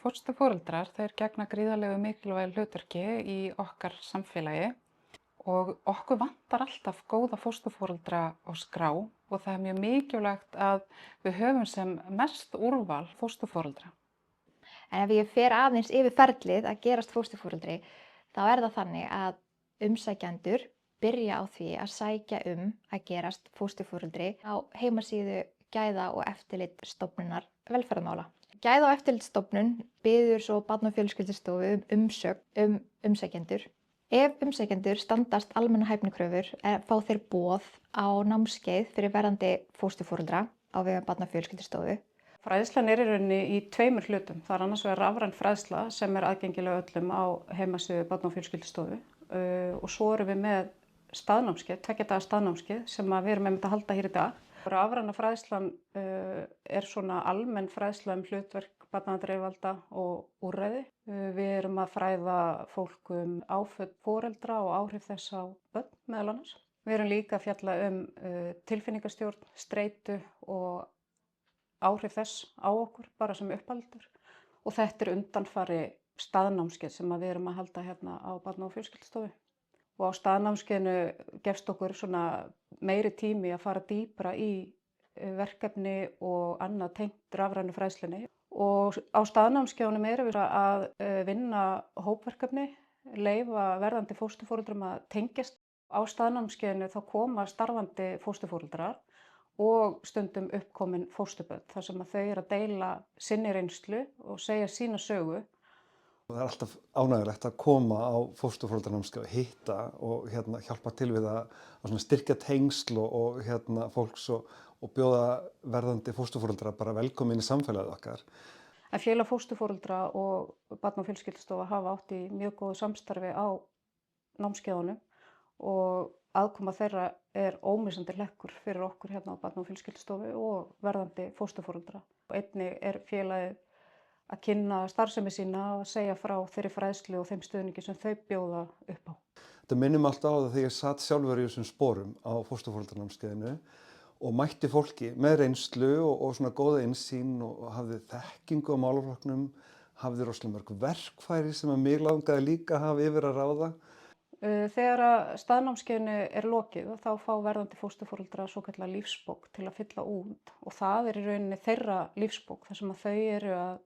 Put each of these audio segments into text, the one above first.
Fósturforeldrar, þeir gegna gríðarlegu mikilvægu hlutverki í okkar samfélagi og okkur vantar alltaf góða fósturforeldra á skrá og það er mjög mikilvægt að við höfum sem mest úrval fósturforeldra. En ef ég fer aðeins yfir ferlið að gerast fósturforeldri, þá er það þannig að umsækjendur byrja á því að sækja að gerast fósturforeldri á heimasíðu Gæða- og eftirlitsstofnunar velferðarmála. Gæða- og eftirlitsstofnun biður svo Barna- og fjölskyldustofu umsögn umsækjendur. Ef umsækjendur standast almenna hæfnikröfur fá þeir boð á námskeið fyrir verðandi fósturforeldra á vegum Barna- og fjölskyldustofu. Fræðslan er í rauninni í tveimur hlutum. Það er annars vegar rafræn fræðsla sem er aðgengileg öllum á heimasíðu Barna- og fjölskyldustofu og svo erum við með staðnámskeið, 2 daga staðnámskeið sem við erum einmitt að halda hér í dag. Rafræna fræðslan er svona almenn fræðsla hlutverk barnaverndaryfirvalda og úrræði. Við erum að fræða fólk áföll foreldra og áhrif þess á börn meðal annars. Við erum líka að fjalla tilfinningastjórn, streitu og áhrif þess á okkur bara sem uppaldur. Og þetta er undanfari staðnámskeið sem við erum að halda hérna á Barna- og fjölskyldustofu. Og á staðnámskeiðinu gefst okkur svona meiri tími að fara dýpra í verkefni og annað tengt rafrænu fræðslunni. Og á staðnámskeiðunum erum við að vinna hópverkefni, leyfa verðandi fósturforeldrum að tengjast. Á staðnámskeiðinu þá koma starfandi fósturforeldrar og stundum uppkomin fósturbörn þar sem að þau eru að deila sinni reynslu og segja sína sögu. Það er alltaf ánægjulegt að koma á fósturforeldranámskeið og hitta og hjálpa til við að styrkja tengsl og fólks og bjóða verðandi fósturforeldra bara velkomin í samfélagið okkar. En Félag fósturforeldra og Barna- og fjölskyldustofa hafa átt í mjög góðu samstarfi á námskeiðunum og aðkoma þeirra er ómissandi hlekkur fyrir okkur hérna á Barna- og fjölskyldustofu og verðandi fósturforeldra. Einnig er félagið að kynna starfsemi sína og segja frá þeirri fræðslu og þeim stuðningi sem þau bjóða upp á. Þetta minnir mig alltaf á það þegar ég satt sjálfur í þessum sporum á fósturforeldranámskeiðinu og mætti fólki með reynslu og svona góða innsýn og hafði þekkingu á málaflokknum, hafði rosalega mörg verkfæri sem að mig langaði líka að hafa yfir að ráða. Þegar að staðnámskeiðinu er lokið þá fá verðandi fósturforeldrar svokallaða lífsbók til að fylla út og það er í rauninni þeirra lífsbók þar sem að þau eru að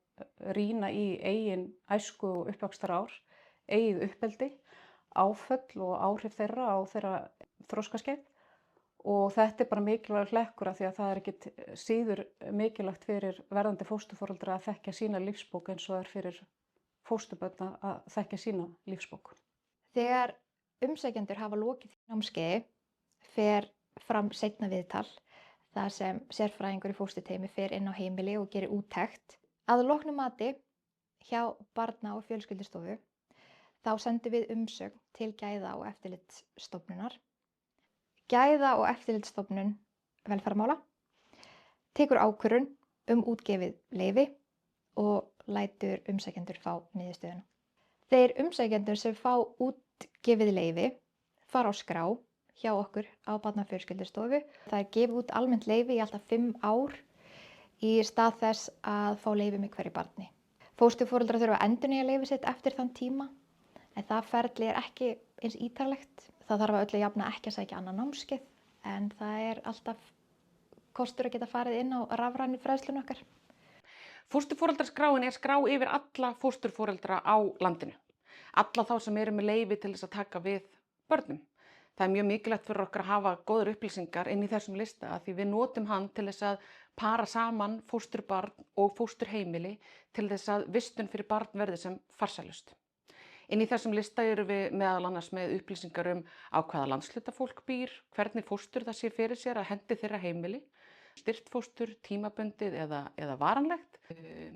rýna í eigin æsku og uppvaxtarár, eigið uppeldi, áföll og áhrif þeirra á þeirra þroskaskeið og þetta er bara mikilvægur hlekkur af því að það er ekkit síður mikilvægt fyrir verðandi fósturforeldra að þekkja sína lífsbók eins og það er fyrir fósturbörn að þekkja sína lífsbók. Þegar umsækjendur hafa lokið námskeiði fer fram seinna viðtal þar sem sérfræðingur í fósturteymi fer inn á heimili og gerir úttekt. Að loknu mati hjá Barna- og fjölskyldustofu þá sendum við umsögn til Gæða- og eftirlitsstofnunar. Gæða- og eftirlitsstofnun velferðarmála tekur ákvörðun útgefið leyfi og lætur umsækjendur fá niðurstöðuna. Þeir umsækjendur sem fá útgefið leyfi fara á skrá hjá okkur á Barna- og fjölskyldustofu. Það er gefið út almennt leyfi í alltaf 5 ár í stað þess að fá leyfi með hverju barni. Fósturforeldrar þurfa að endurnýja leyfi sitt eftir þann tíma en það ferli er ekki eins ítarlegt. Það þarf að öllu jafna ekki að sækja annað námskeið en það er alltaf kostur að geta farið inn á rafrænu fræðsluna okkar. Fósturforeldraskráin er skrá yfir alla fósturforeldra á landinu. Alla þá sem eru með leyfi til þess að taka við börnum. Það er mjög mikilvægt fyrir okkur að hafa góðar upplýsingar inn í þessum lista af því við notum hann til þess að para saman fósturbarn og fósturheimili til þess að vistun fyrir barn verði sem farsælust. Inn í þessum lista eru við meðal annars með upplýsingar á hvaða landshluta fólk býr, hvernig fóstur það sé fyrir sér að hendi þeirra heimili, styrkt fóstur, tímabundið eða varanlegt.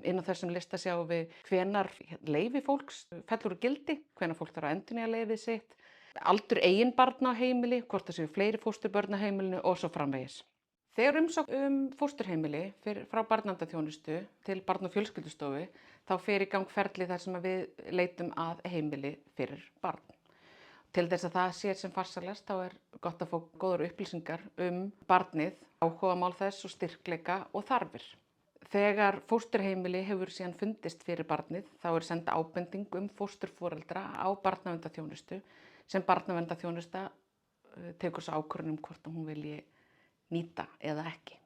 Inn á þessum lista sjáum við hvenar leyfi fólks fellur úr gildi, hvenar fólk þarf að endurnýja leyfið sitt, aldur eigin barna á heimili, hvort það séu fleiri fósturbörn á heimilinu og svo framvegis. Þegar umsókn fósturheimili frá barnaverndarþjónustu til Barna- og fjölskyldustofu þá fer í gang ferli þar sem við leitum að heimili fyrir barn. Til þess að það sé sem farsælast þá er gott að fá góðar upplýsingar barnið, áhugamál þess og styrkleika og þarfir. Þegar fósturheimili hefur síðan fundist fyrir barnið þá er send ábending fósturforeldra á barnaverndarþjónustu sem barnaverndarþjónusta tekur svo ákvörðun hvort hún vilji nýta eða ekki.